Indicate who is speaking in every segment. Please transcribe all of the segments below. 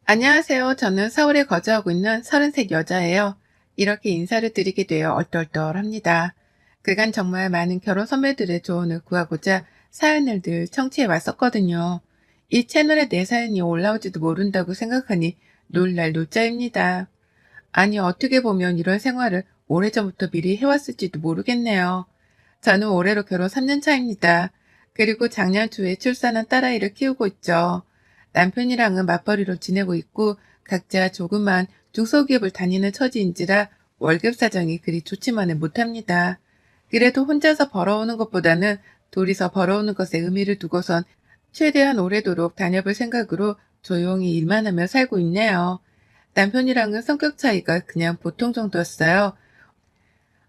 Speaker 1: 안녕하세요. 저는 서울에 거주하고 있는 33 여자예요. 이렇게 인사를 드리게 되어 얼떨떨합니다. 그간 정말 많은 결혼 선배들의 조언을 구하고자 사연을 늘 청취해 왔었거든요. 이 채널에 내 사연이 올라올지도 모른다고 생각하니 놀랄 노자입니다. 아니, 어떻게 보면 이런 생활을 오래전부터 미리 해왔을지도 모르겠네요. 저는 올해로 결혼 3년 차입니다. 그리고 작년 초에 출산한 딸아이를 키우고 있죠. 남편이랑은 맞벌이로 지내고 있고 각자 조그만 중소기업을 다니는 처지인지라 월급 사정이 그리 좋지만은 못합니다. 그래도 혼자서 벌어오는 것보다는 둘이서 벌어오는 것에 의미를 두고선 최대한 오래도록 다녀볼 생각으로 조용히 일만 하며 살고 있네요. 남편이랑은 성격 차이가 그냥 보통 정도였어요.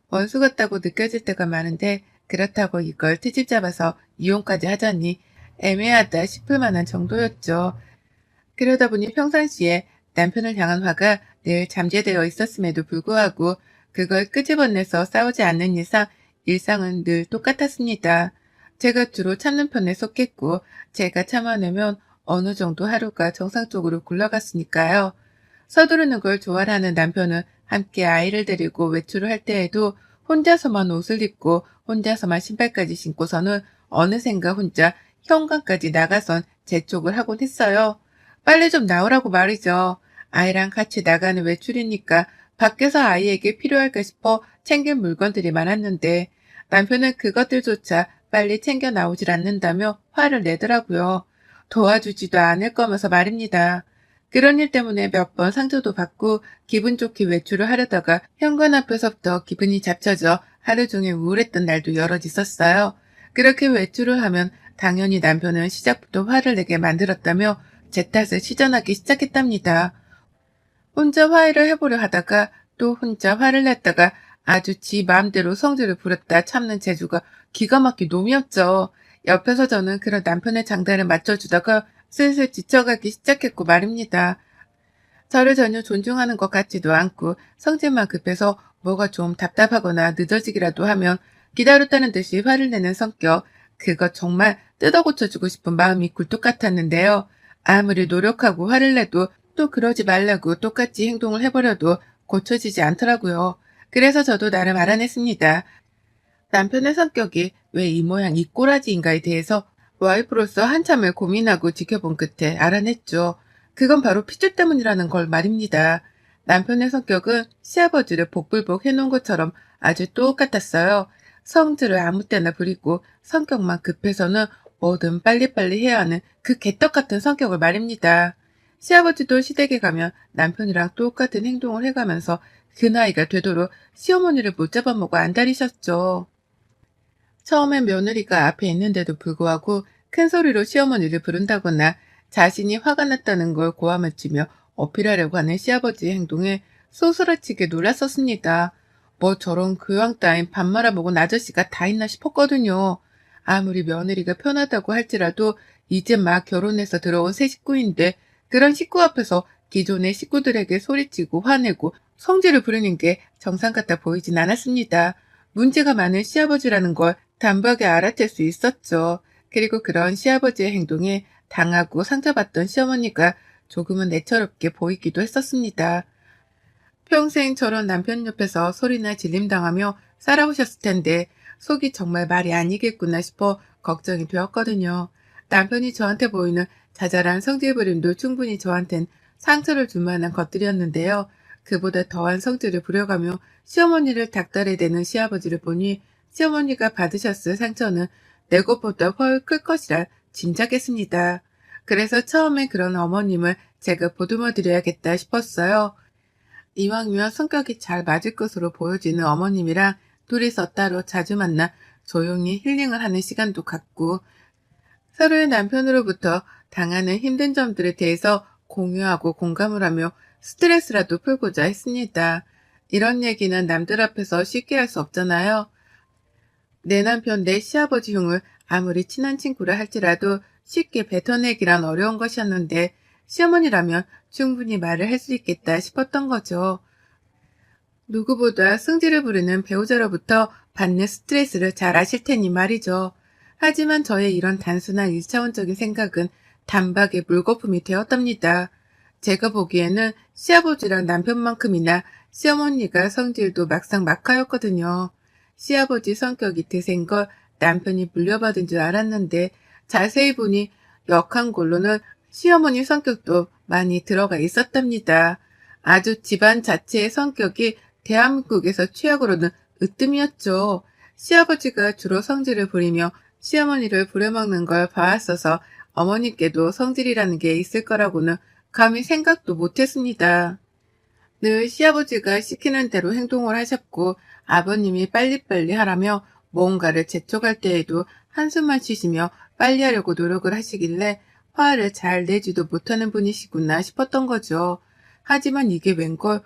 Speaker 1: 원수 같다고 느껴질 때가 많은데 그렇다고 이걸 트집 잡아서 이혼까지 하자니 애매하다 싶을 만한 정도였죠. 그러다 보니 평상시에 남편을 향한 화가 늘 잠재되어 있었음에도 불구하고 그걸 끄집어내서 싸우지 않는 이상 일상은 늘 똑같았습니다. 제가 주로 참는 편에 속했고 제가 참아내면 어느 정도 하루가 정상적으로 굴러갔으니까요. 서두르는 걸 좋아하는 남편은 함께 아이를 데리고 외출을 할 때에도 혼자서만 옷을 입고 혼자서만 신발까지 신고서는 어느샌가 혼자 현관까지 나가선 재촉을 하곤 했어요. 빨리 좀 나오라고 말이죠. 아이랑 같이 나가는 외출이니까 밖에서 아이에게 필요할까 싶어 챙길 물건들이 많았는데 남편은 그것들조차 빨리 챙겨 나오질 않는다며 화를 내더라고요. 도와주지도 않을 거면서 말입니다. 그런 일 때문에 몇 번 상처도 받고 기분 좋게 외출을 하려다가 현관 앞에서부터 기분이 잡쳐져 하루 종일 우울했던 날도 여럿 있었어요. 그렇게 외출을 하면 당연히 남편은 시작부터 화를 내게 만들었다며 제 탓을 시전하기 시작했답니다. 혼자 화해를 해보려 하다가 또 혼자 화를 냈다가 아주 지 마음대로 성질을 부렸다 참는 재주가 기가 막힌 놈이었죠. 옆에서 저는 그런 남편의 장단을 맞춰주다가 슬슬 지쳐가기 시작했고 말입니다. 저를 전혀 존중하는 것 같지도 않고 성질만 급해서 뭐가 좀 답답하거나 늦어지기라도 하면 기다렸다는 듯이 화를 내는 성격. 그거 정말 뜯어 고쳐주고 싶은 마음이 굴뚝 같았는데요. 아무리 노력하고 화를 내도 또 그러지 말라고 똑같이 행동을 해버려도 고쳐지지 않더라고요. 그래서 저도 나름 알아냈습니다. 남편의 성격이 왜 이 모양 이 꼬라지인가에 대해서 와이프로서 한참을 고민하고 지켜본 끝에 알아냈죠. 그건 바로 피주 때문이라는 걸 말입니다. 남편의 성격은 시아버지를 복불복 해놓은 것처럼 아주 똑같았어요. 성질을 아무 때나 부리고 성격만 급해서는 뭐든 빨리빨리 해야 하는 그 개떡 같은 성격을 말입니다. 시아버지도 시댁에 가면 남편이랑 똑같은 행동을 해가면서 그 나이가 되도록 시어머니를 못 잡아먹어 안달이셨죠. 처음엔 며느리가 앞에 있는데도 불구하고 큰 소리로 시어머니를 부른다거나 자신이 화가 났다는 걸 고함을 치며 어필하려고 하는 시아버지의 행동에 소스라치게 놀랐었습니다. 뭐 저런 교양 따윈 밥 말아먹은 아저씨가 다 있나 싶었거든요. 아무리 며느리가 편하다고 할지라도 이제 막 결혼해서 들어온 새 식구인데 그런 식구 앞에서 기존의 식구들에게 소리치고 화내고 성질을 부리는 게 정상 같아 보이진 않았습니다. 문제가 많은 시아버지라는 걸 단박에 알아챌 수 있었죠. 그리고 그런 시아버지의 행동에 당하고 상처받던 시어머니가 조금은 애처롭게 보이기도 했었습니다. 평생 저런 남편 옆에서 소리나 질림당하며 살아오셨을 텐데 속이 정말 말이 아니겠구나 싶어 걱정이 되었거든요. 남편이 저한테 보이는 자잘한 성질 부림도 충분히 저한텐 상처를 줄 만한 것들이었는데요. 그보다 더한 성질을 부려가며 시어머니를 닥달해 대는 시아버지를 보니 시어머니가 받으셨을 상처는 내 것보다 훨 클 것이라 짐작했습니다. 그래서 처음에 그런 어머님을 제가 보듬어 드려야겠다 싶었어요. 이왕이면 성격이 잘 맞을 것으로 보여지는 어머님이랑 둘이서 따로 자주 만나 조용히 힐링을 하는 시간도 갖고 서로의 남편으로부터 당하는 힘든 점들에 대해서 공유하고 공감을 하며 스트레스라도 풀고자 했습니다. 이런 얘기는 남들 앞에서 쉽게 할 수 없잖아요. 내 남편, 내 시아버지 흉을 아무리 친한 친구라 할지라도 쉽게 뱉어내기란 어려운 것이었는데 시어머니라면 충분히 말을 할 수 있겠다 싶었던 거죠. 누구보다 승질을 부리는 배우자로부터 받는 스트레스를 잘 아실 테니 말이죠. 하지만 저의 이런 단순한 일차원적인 생각은 단박에 물거품이 되었답니다. 제가 보기에는 시아버지랑 남편만큼이나 시어머니가 성질도 막상 막하였거든요. 시아버지 성격이 드센 걸 남편이 물려받은 줄 알았는데 자세히 보니 역한 걸로는 시어머니 성격도 많이 들어가 있었답니다. 아주 집안 자체의 성격이 대한민국에서 최악으로는 으뜸이었죠. 시아버지가 주로 성질을 부리며 시어머니를 부려먹는 걸 봐왔어서 어머니께도 성질이라는 게 있을 거라고는 감히 생각도 못했습니다. 늘 시아버지가 시키는 대로 행동을 하셨고 아버님이 빨리빨리 하라며 뭔가를 재촉할 때에도 한숨만 쉬시며 빨리 하려고 노력을 하시길래 화를 잘 내지도 못하는 분이시구나 싶었던 거죠. 하지만 이게 웬걸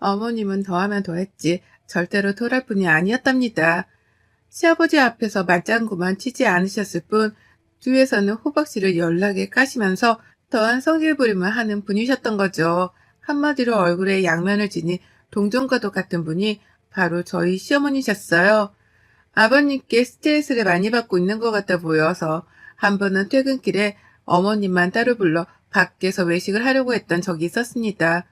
Speaker 1: 어머님은 더하면 더했지 절대로 덜할 분이 아니었답니다. 시아버지 앞에서 맞장구만 치지 않으셨을 뿐 뒤에서는 호박씨를 연락에 까시면서 더한 성질 부림을 하는 분이셨던 거죠. 한마디로 얼굴에 양면을 지닌 동정과도 같은 분이 바로 저희 시어머니셨어요. 아버님께 스트레스를 많이 받고 있는 것 같아 보여서 한 번은 퇴근길에 어머님만 따로 불러 밖에서 외식을 하려고 했던 적이 있었습니다.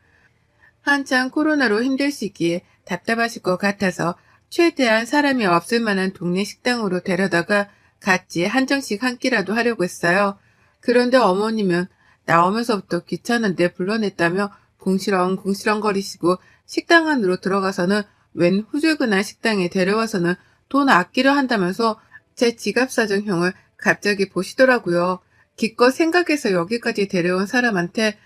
Speaker 1: 한창 코로나로 힘들 시기에 답답하실 것 같아서 최대한 사람이 없을 만한 동네 식당으로 데려다가 같이 한정식 한 끼라도 하려고 했어요. 그런데 어머님은 나오면서부터 귀찮은데 불러냈다며 궁시렁궁시렁거리시고 식당 안으로 들어가서는 웬 후줄근한 식당에 데려와서는 돈 아끼려 한다면서 제 지갑 사정형을 갑자기 보시더라고요. 기껏 생각해서 여기까지 데려온 사람한테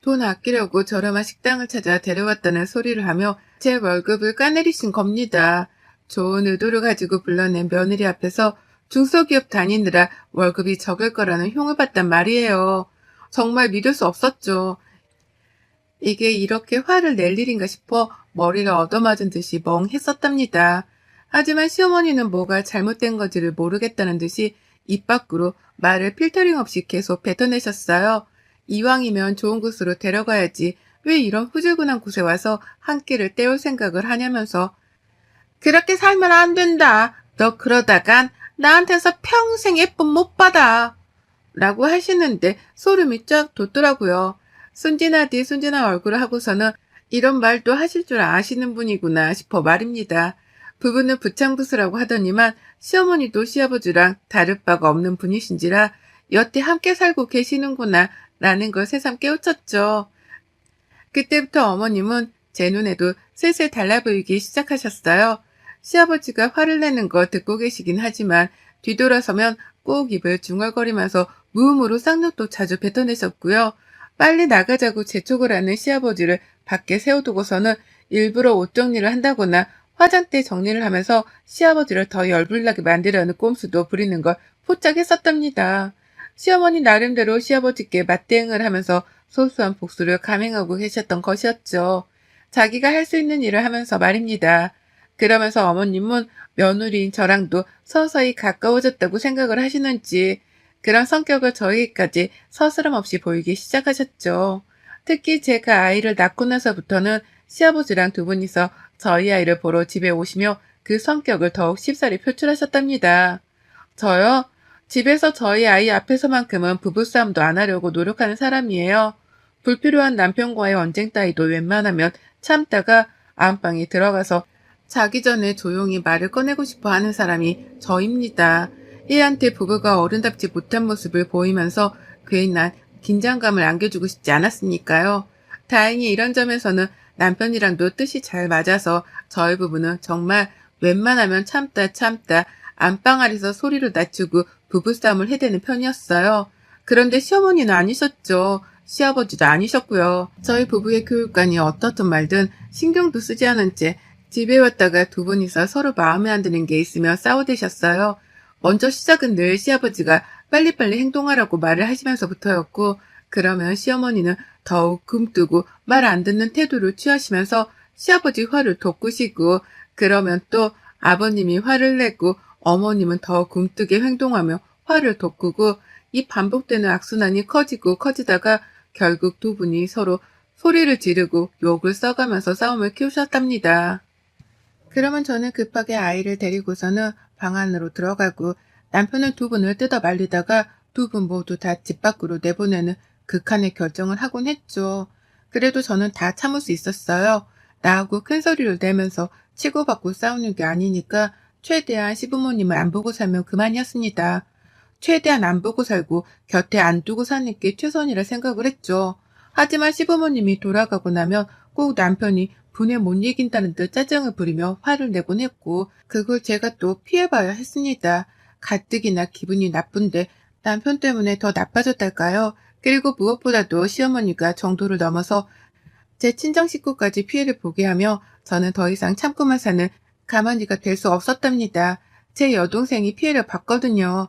Speaker 1: 돈 아끼려고 저렴한 식당을 찾아 데려왔다는 소리를 하며 제 월급을 까내리신 겁니다. 좋은 의도를 가지고 불러낸 며느리 앞에서 중소기업 다니느라 월급이 적을 거라는 흉을 봤단 말이에요. 정말 믿을 수 없었죠. 이게 이렇게 화를 낼 일인가 싶어 머리를 얻어맞은 듯이 멍했었답니다. 하지만 시어머니는 뭐가 잘못된 건지를 모르겠다는 듯이 입 밖으로 말을 필터링 없이 계속 뱉어내셨어요. 이왕이면 좋은 곳으로 데려가야지 왜 이런 후줄근한 곳에 와서 한 끼를 때울 생각을 하냐면서 그렇게 살면 안 된다. 너 그러다간 나한테서 평생 예쁨 못 받아. 라고 하시는데 소름이 쫙 돋더라고요. 순진하디 순진한 얼굴을 하고서는 이런 말도 하실 줄 아시는 분이구나 싶어 말입니다. 부부는 부창부수라고 하더니만 시어머니도 시아버지랑 다를 바가 없는 분이신지라 여태 함께 살고 계시는구나 라는 걸 새삼 깨우쳤죠. 그때부터 어머님은 제 눈에도 슬슬 달라 보이기 시작하셨어요. 시아버지가 화를 내는 거 듣고 계시긴 하지만 뒤돌아서면 꼭 입을 중얼거리면서 무음으로 쌍욕도 자주 뱉어내셨고요. 빨리 나가자고 재촉을 하는 시아버지를 밖에 세워두고서는 일부러 옷 정리를 한다거나 화장대 정리를 하면서 시아버지를 더 열불나게 만들려는 꼼수도 부리는 걸 포착했었답니다. 시어머니 나름대로 시아버지께 맞대응을 하면서 소소한 복수를 감행하고 계셨던 것이었죠. 자기가 할 수 있는 일을 하면서 말입니다. 그러면서 어머님은 며느리인 저랑도 서서히 가까워졌다고 생각을 하시는지 그런 성격을 저에게까지 서스럼 없이 보이기 시작하셨죠. 특히 제가 아이를 낳고 나서부터는 시아버지랑 두 분이서 저희 아이를 보러 집에 오시며 그 성격을 더욱 쉽사리 표출하셨답니다. 저요? 집에서 저희 아이 앞에서만큼은 부부싸움도 안 하려고 노력하는 사람이에요. 불필요한 남편과의 언쟁 따위도 웬만하면 참다가 안방에 들어가서 자기 전에 조용히 말을 꺼내고 싶어 하는 사람이 저입니다. 애한테 부부가 어른답지 못한 모습을 보이면서 괜한 긴장감을 안겨주고 싶지 않았으니까요. 다행히 이런 점에서는 남편이랑도 뜻이 잘 맞아서 저희 부부는 정말 웬만하면 참다 안방 아래서 소리를 낮추고 부부싸움을 해대는 편이었어요. 그런데 시어머니는 아니셨죠. 시아버지도 아니셨고요. 저희 부부의 교육관이 어떻든 말든 신경도 쓰지 않은 채 집에 왔다가 두 분이서 서로 마음에 안 드는 게 있으면 싸워대셨어요. 먼저 시작은 늘 시아버지가 빨리빨리 행동하라고 말을 하시면서부터였고 그러면 시어머니는 더욱 굼뜨고 말 안 듣는 태도를 취하시면서 시아버지 화를 돋구시고 그러면 또 아버님이 화를 내고 어머님은 더 굼뜨게 행동하며 화를 돋구고 이 반복되는 악순환이 커지고 커지다가 결국 두 분이 서로 소리를 지르고 욕을 써가면서 싸움을 키우셨답니다. 그러면 저는 급하게 아이를 데리고서는 방 안으로 들어가고 남편은 두 분을 뜯어 말리다가 두 분 모두 다 집 밖으로 내보내는 극한의 결정을 하곤 했죠. 그래도 저는 다 참을 수 있었어요. 나하고 큰 소리를 내면서 치고받고 싸우는 게 아니니까 최대한 시부모님을 안 보고 살면 그만이었습니다. 최대한 안 보고 살고 곁에 안 두고 사는 게 최선이라 생각을 했죠. 하지만 시부모님이 돌아가고 나면 꼭 남편이 분에 못 이긴다는 듯 짜증을 부리며 화를 내곤 했고 그걸 제가 또 피해봐야 했습니다. 가뜩이나 기분이 나쁜데 남편 때문에 더 나빠졌달까요? 그리고 무엇보다도 시어머니가 정도를 넘어서 제 친정 식구까지 피해를 보게 하며 저는 더 이상 참고만 사는 가만히가 될 수 없었답니다. 제 여동생이 피해를 봤거든요.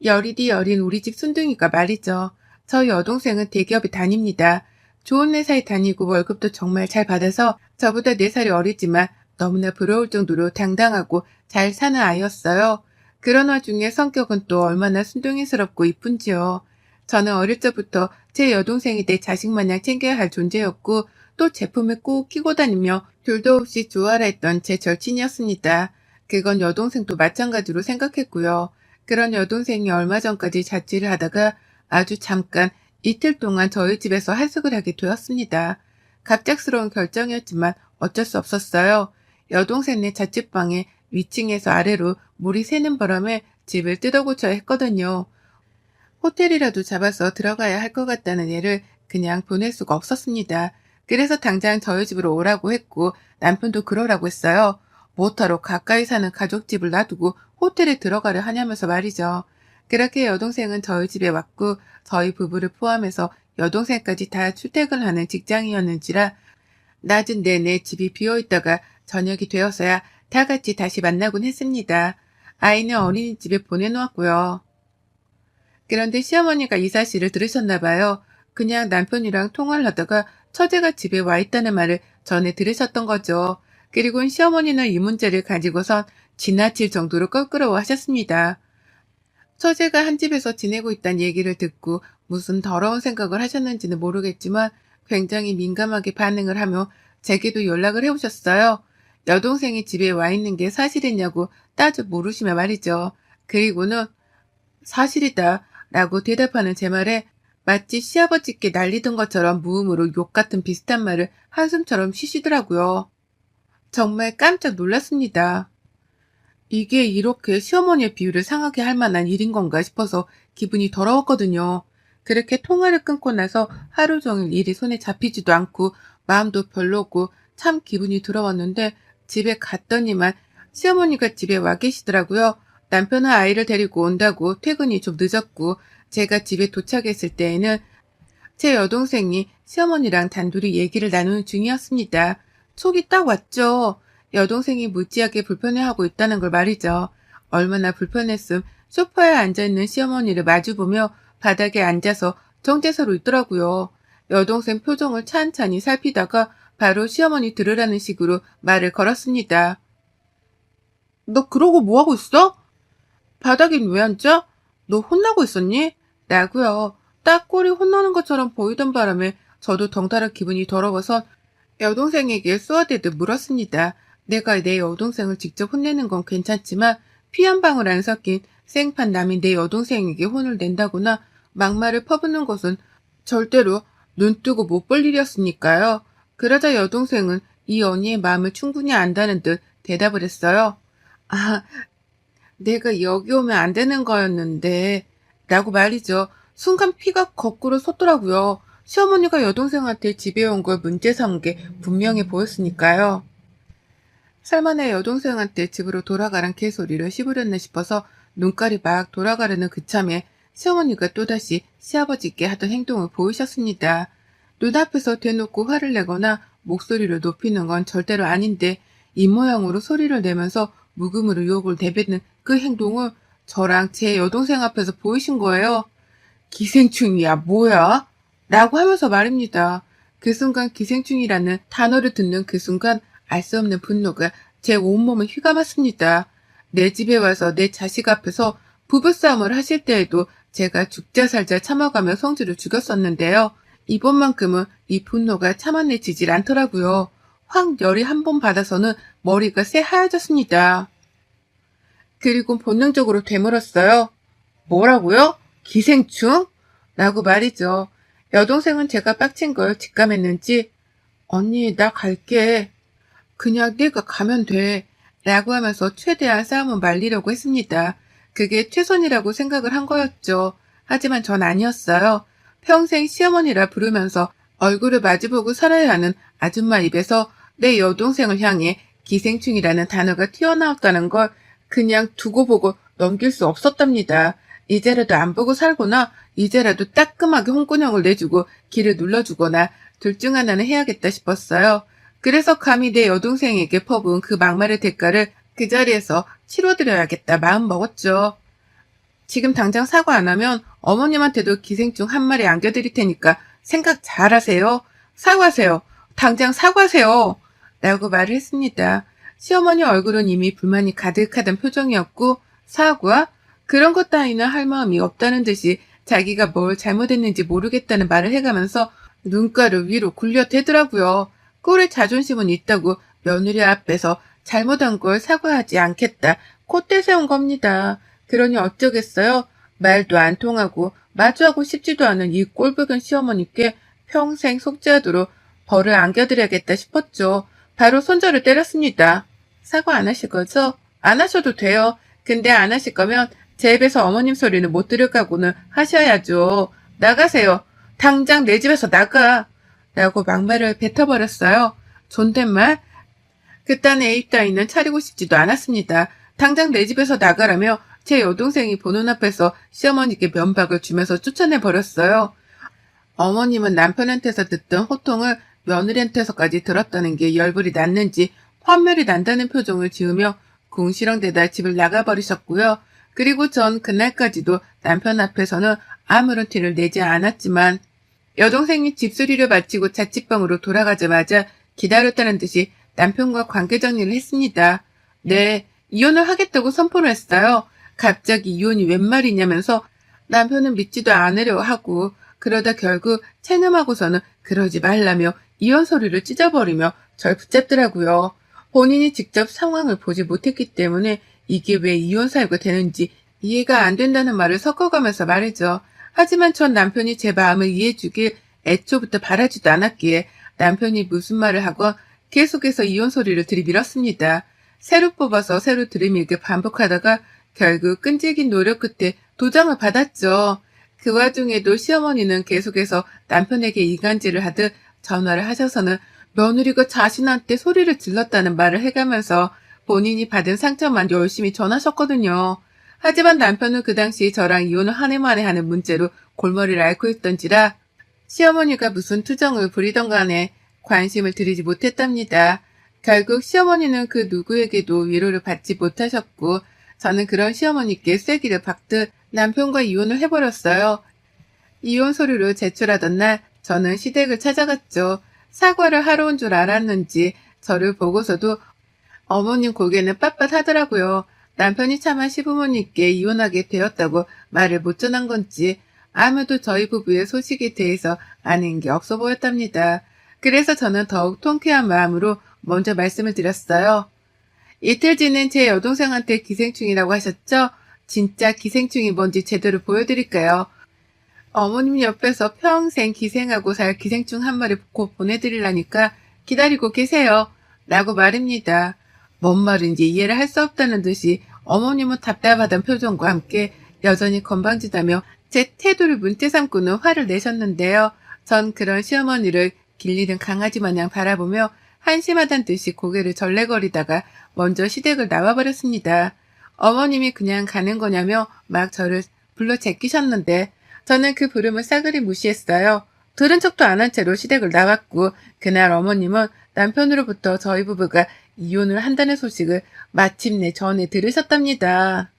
Speaker 1: 열이디 여린 우리 집 순둥이가 말이죠. 저 여동생은 대기업에 다닙니다. 좋은 회사에 다니고 월급도 정말 잘 받아서 저보다 4살이 어리지만 너무나 부러울 정도로 당당하고 잘 사는 아이였어요. 그런 와중에 성격은 또 얼마나 순둥이스럽고 이쁜지요. 저는 어릴 적부터 제 여동생이 내 자식 마냥 챙겨야 할 존재였고 또 제품을 꼭 끼고 다니며 둘도 없이 좋아라 했던 제 절친이었습니다. 그건 여동생도 마찬가지로 생각했고요. 그런 여동생이 얼마 전까지 자취를 하다가 아주 잠깐 이틀 동안 저희 집에서 하숙을 하게 되었습니다. 갑작스러운 결정이었지만 어쩔 수 없었어요. 여동생네 자취방에 위층에서 아래로 물이 새는 바람에 집을 뜯어고쳐야 했거든요. 호텔이라도 잡아서 들어가야 할 것 같다는 애를 그냥 보낼 수가 없었습니다. 그래서 당장 저희 집으로 오라고 했고 남편도 그러라고 했어요. 못하러 가까이 사는 가족집을 놔두고 호텔에 들어가려 하냐면서 말이죠. 그렇게 여동생은 저희 집에 왔고 저희 부부를 포함해서 여동생까지 다 출퇴근하는 직장이었는지라 낮은 내내 집이 비어있다가 저녁이 되어서야 다 같이 다시 만나곤 했습니다. 아이는 어린이집에 보내놓았고요. 그런데 시어머니가 이 사실을 들으셨나 봐요. 그냥 남편이랑 통화를 하다가 처제가 집에 와 있다는 말을 전해 들으셨던 거죠. 그리고는 시어머니는 이 문제를 가지고선 지나칠 정도로 껄끄러워하셨습니다. 처제가 한 집에서 지내고 있다는 얘기를 듣고 무슨 더러운 생각을 하셨는지는 모르겠지만 굉장히 민감하게 반응을 하며 제게도 연락을 해오셨어요. 여동생이 집에 와 있는 게 사실이냐고 따져 물으시며 말이죠. 그리고는 사실이다 라고 대답하는 제 말에 마치 시아버지께 날리던 것처럼 무음으로 욕 같은 비슷한 말을 한숨처럼 쉬시더라고요. 정말 깜짝 놀랐습니다. 이게 이렇게 시어머니의 비율을 상하게 할 만한 일인 건가 싶어서 기분이 더러웠거든요. 그렇게 통화를 끊고 나서 하루 종일 일이 손에 잡히지도 않고 마음도 별로고 참 기분이 더러웠는데 집에 갔더니만 시어머니가 집에 와 계시더라고요. 남편은 아이를 데리고 온다고 퇴근이 좀 늦었고 제가 집에 도착했을 때에는 제 여동생이 시어머니랑 단둘이 얘기를 나누는 중이었습니다. 촉이 딱 왔죠. 여동생이 무지하게 불편해하고 있다는 걸 말이죠. 얼마나 불편했음 소파에 앉아있는 시어머니를 마주보며 바닥에 앉아서 정체서로 있더라고요. 여동생 표정을 찬찬히 살피다가 바로 시어머니 들으라는 식으로 말을 걸었습니다. 너 그러고 뭐하고 있어? 바닥엔 왜 앉아? 너 혼나고 있었니? 라고요. 딱 꼴이 혼나는 것처럼 보이던 바람에 저도 덩달아 기분이 더러워서 여동생에게 쏘아대듯 물었습니다. 내가 내 여동생을 직접 혼내는 건 괜찮지만 피 한 방울 안 섞인 생판 남인 내 여동생에게 혼을 낸다거나 막말을 퍼붓는 것은 절대로 눈뜨고 못 볼 일이었으니까요. 그러자 여동생은 이 언니의 마음을 충분히 안다는 듯 대답을 했어요. 아, 내가 여기 오면 안 되는 거였는데 라고 말이죠. 순간 피가 거꾸로 솟더라고요. 시어머니가 여동생한테 집에 온 걸 문제 삼은 게 분명해 보였으니까요. 설마 내 여동생한테 집으로 돌아가란 개소리를 씹으렸나 싶어서 눈깔이 막 돌아가려는 그참에 시어머니가 또다시 시아버지께 하던 행동을 보이셨습니다. 눈앞에서 대놓고 화를 내거나 목소리를 높이는 건 절대로 아닌데 입모양으로 소리를 내면서 묵음으로 욕을 내뱉는 그 행동을 저랑 제 여동생 앞에서 보이신 거예요. 기생충이야 뭐야? 라고 하면서 말입니다. 그 순간 기생충이라는 단어를 듣는 그 순간 알 수 없는 분노가 제 온몸을 휘감았습니다. 내 집에 와서 내 자식 앞에서 부부싸움을 하실 때에도 제가 죽자 살자 참아가며 성질을 죽였었는데요. 이번만큼은 이 분노가 참아내지질 않더라고요. 확 열이 한 번 받아서는 머리가 새하얘졌습니다. 그리고 본능적으로 되물었어요. 뭐라고요? 기생충? 라고 말이죠. 여동생은 제가 빡친 걸 직감했는지 언니 나 갈게. 그냥 네가 가면 돼. 라고 하면서 최대한 싸움을 말리려고 했습니다. 그게 최선이라고 생각을 한 거였죠. 하지만 전 아니었어요. 평생 시어머니라 부르면서 얼굴을 마주보고 살아야 하는 아줌마 입에서 내 여동생을 향해 기생충이라는 단어가 튀어나왔다는 걸 그냥 두고 보고 넘길 수 없었답니다. 이제라도 안 보고 살거나 이제라도 따끔하게 홍군형을 내주고 길을 눌러주거나 둘 중 하나는 해야겠다 싶었어요. 그래서 감히 내 여동생에게 퍼부은 그 막말의 대가를 그 자리에서 치러드려야겠다 마음 먹었죠. 지금 당장 사과 안 하면 어머님한테도 기생충 한 마리 안겨드릴 테니까 생각 잘 하세요. 사과하세요. 당장 사과하세요. 라고 말을 했습니다. 시어머니 얼굴은 이미 불만이 가득하던 표정이었고 사과? 그런 것 따위는 할 마음이 없다는 듯이 자기가 뭘 잘못했는지 모르겠다는 말을 해가면서 눈가를 위로 굴려대더라고요. 꼴의 자존심은 있다고 며느리 앞에서 잘못한 걸 사과하지 않겠다. 콧대 세운 겁니다. 그러니 어쩌겠어요? 말도 안 통하고 마주하고 싶지도 않은 이 꼴불견 시어머니께 평생 속죄하도록 벌을 안겨드려야겠다 싶었죠. 바로 손절을 때렸습니다. 사과 안 하실 거죠? 안 하셔도 돼요. 근데 안 하실 거면 제 입에서 어머님 소리는 못 들을 각오는 하셔야죠. 나가세요. 당장 내 집에서 나가. 라고 막말을 뱉어버렸어요. 존댓말? 그딴 애입 따위는 차리고 싶지도 않았습니다. 당장 내 집에서 나가라며 제 여동생이 보는 앞에서 시어머니께 면박을 주면서 쫓아내버렸어요. 어머님은 남편한테서 듣던 호통을 며느리한테서까지 들었다는 게 열불이 났는지 환멸이 난다는 표정을 지으며 궁시렁대다 집을 나가버리셨고요. 그리고 전 그날까지도 남편 앞에서는 아무런 티를 내지 않았지만 여동생이 집수리를 마치고 자취방으로 돌아가자마자 기다렸다는 듯이 남편과 관계 정리를 했습니다. 네, 이혼을 하겠다고 선포를 했어요. 갑자기 이혼이 웬 말이냐면서 남편은 믿지도 않으려 하고 그러다 결국 체념하고서는 그러지 말라며 이혼 소리를 찢어버리며 절 붙잡더라고요. 본인이 직접 상황을 보지 못했기 때문에 이게 왜 이혼 사유가 되는지 이해가 안 된다는 말을 섞어가면서 말이죠. 하지만 전 남편이 제 마음을 이해해주길 애초부터 바라지도 않았기에 남편이 무슨 말을 하건 계속해서 이혼 소리를 들이밀었습니다. 새로 뽑아서 새로 들이밀게 반복하다가 결국 끈질긴 노력 끝에 도장을 받았죠. 그 와중에도 시어머니는 계속해서 남편에게 이간질을 하듯 전화를 하셔서는 며느리가 자신한테 소리를 질렀다는 말을 해가면서 본인이 받은 상처만 열심히 전하셨거든요. 하지만 남편은 그 당시 저랑 이혼을 한 해 만에 하는 문제로 골머리를 앓고 있던지라 시어머니가 무슨 투정을 부리던 간에 관심을 들이지 못했답니다. 결국 시어머니는 그 누구에게도 위로를 받지 못하셨고 저는 그런 시어머니께 쐐기를 박듯 남편과 이혼을 해버렸어요. 이혼 서류를 제출하던 날 저는 시댁을 찾아갔죠. 사과를 하러 온 줄 알았는지 저를 보고서도 어머님 고개는 빳빳하더라고요. 남편이 차마 시부모님께 이혼하게 되었다고 말을 못 전한 건지 아무도 저희 부부의 소식에 대해서 아는 게 없어 보였답니다. 그래서 저는 더욱 통쾌한 마음으로 먼저 말씀을 드렸어요. 이틀 지는 제 여동생한테 기생충이라고 하셨죠? 진짜 기생충이 뭔지 제대로 보여드릴까요? 어머님 옆에서 평생 기생하고 살 기생충 한 마리 곧 보내드리려니까 기다리고 계세요. 라고 말입니다. 뭔 말인지 이해를 할 수 없다는 듯이 어머님은 답답하던 표정과 함께 여전히 건방지다며 제 태도를 문제 삼고는 화를 내셨는데요. 전 그런 시어머니를 길리는 강아지 마냥 바라보며 한심하단 듯이 고개를 절레거리다가 먼저 시댁을 나와버렸습니다. 어머님이 그냥 가는 거냐며 막 저를 불러 제끼셨는데 저는 그 부름을 싸그리 무시했어요. 들은 척도 안 한 채로 시댁을 나왔고 그날 어머님은 남편으로부터 저희 부부가 이혼을 한다는 소식을 마침내 전해 들으셨답니다.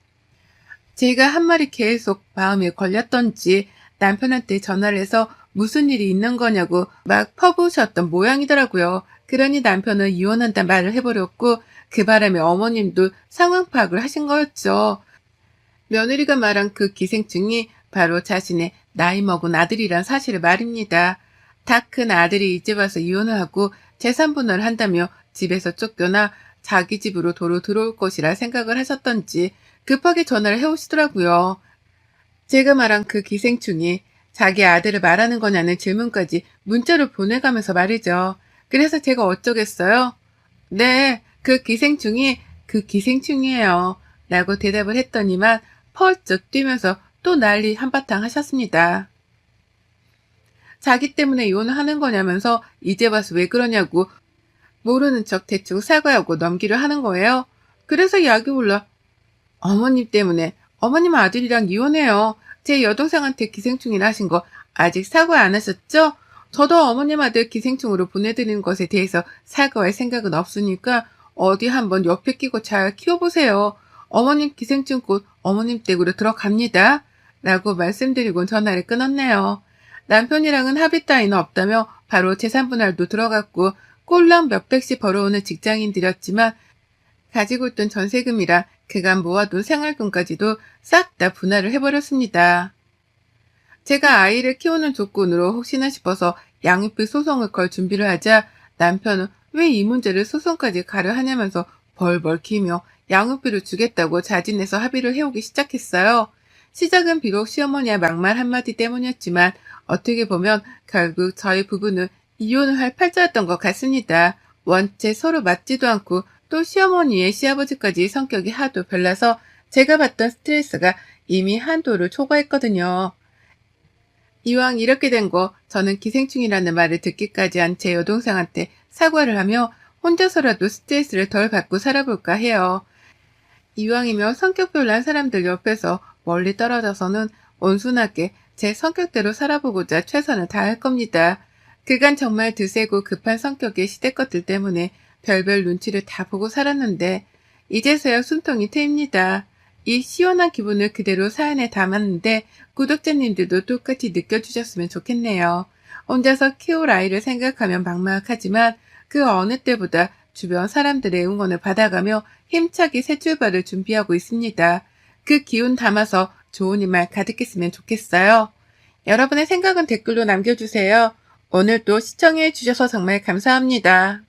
Speaker 1: 제가 한 말이 계속 마음에 걸렸던지 남편한테 전화를 해서 무슨 일이 있는 거냐고 막 퍼부으셨던 모양이더라고요. 그러니 남편은 이혼한다 말을 해버렸고 그 바람에 어머님도 상황 파악을 하신 거였죠. 며느리가 말한 그 기생충이 바로 자신의 나이 먹은 아들이란 사실을 말입니다. 다 큰 아들이 이제 와서 이혼을 하고 재산분할을 한다며 집에서 쫓겨나 자기 집으로 도로 들어올 것이라 생각을 하셨던지 급하게 전화를 해오시더라고요. 제가 말한 그 기생충이 자기 아들을 말하는 거냐는 질문까지 문자로 보내가면서 말이죠. 그래서 제가 어쩌겠어요? 네, 그 기생충이에요. 라고 대답을 했더니만 펄쩍 뛰면서 또 난리 한바탕 하셨습니다. 자기 때문에 이혼을 하는 거냐면서 이제 와서 왜 그러냐고 모르는 척 대충 사과하고 넘기려 하는 거예요. 그래서 약이 올라 어머님 때문에 어머님 아들이랑 이혼해요. 제 여동생한테 기생충이라 하신 거 아직 사과 안 하셨죠? 저도 어머님 아들 기생충으로 보내드리는 것에 대해서 사과할 생각은 없으니까 어디 한번 옆에 끼고 잘 키워보세요. 어머님 기생충 곧 어머님 댁으로 들어갑니다. 라고 말씀드리고 전화를 끊었네요. 남편이랑은 합의 따위는 없다며 바로 재산분할도 들어갔고 꼴랑 몇백씩 벌어오는 직장인들이었지만 가지고 있던 전세금이랑 그간 모아둔 생활돈까지도 싹 다 분할을 해버렸습니다. 제가 아이를 키우는 조건으로 혹시나 싶어서 양육비 소송을 걸 준비를 하자 남편은 왜 이 문제를 소송까지 가려 하냐면서 벌벌 기며 양육비를 주겠다고 자진해서 합의를 해오기 시작했어요. 시작은 비록 시어머니의 막말 한마디 때문이었지만 어떻게 보면 결국 저희 부부는 이혼을 할 팔자였던 것 같습니다. 원체 서로 맞지도 않고 또 시어머니의 시아버지까지 성격이 하도 별나서 제가 받던 스트레스가 이미 한도를 초과했거든요. 이왕 이렇게 된 거 저는 기생충이라는 말을 듣기까지 한 제 여동생한테 사과를 하며 혼자서라도 스트레스를 덜 받고 살아볼까 해요. 이왕이면 성격 별난 사람들 옆에서 멀리 떨어져서는 온순하게 제 성격대로 살아보고자 최선을 다할 겁니다. 그간 정말 드세고 급한 성격의 시댁 것들 때문에 별별 눈치를 다 보고 살았는데 이제서야 숨통이 트입니다. 이 시원한 기분을 그대로 사연에 담았는데 구독자님들도 똑같이 느껴주셨으면 좋겠네요. 혼자서 키울 아이를 생각하면 막막하지만 그 어느 때보다 주변 사람들의 응원을 받아가며 힘차게 새 출발을 준비하고 있습니다. 그 기운 담아서 좋은 일만 가득했으면 좋겠어요. 여러분의 생각은 댓글로 남겨주세요. 오늘도 시청해 주셔서 정말 감사합니다.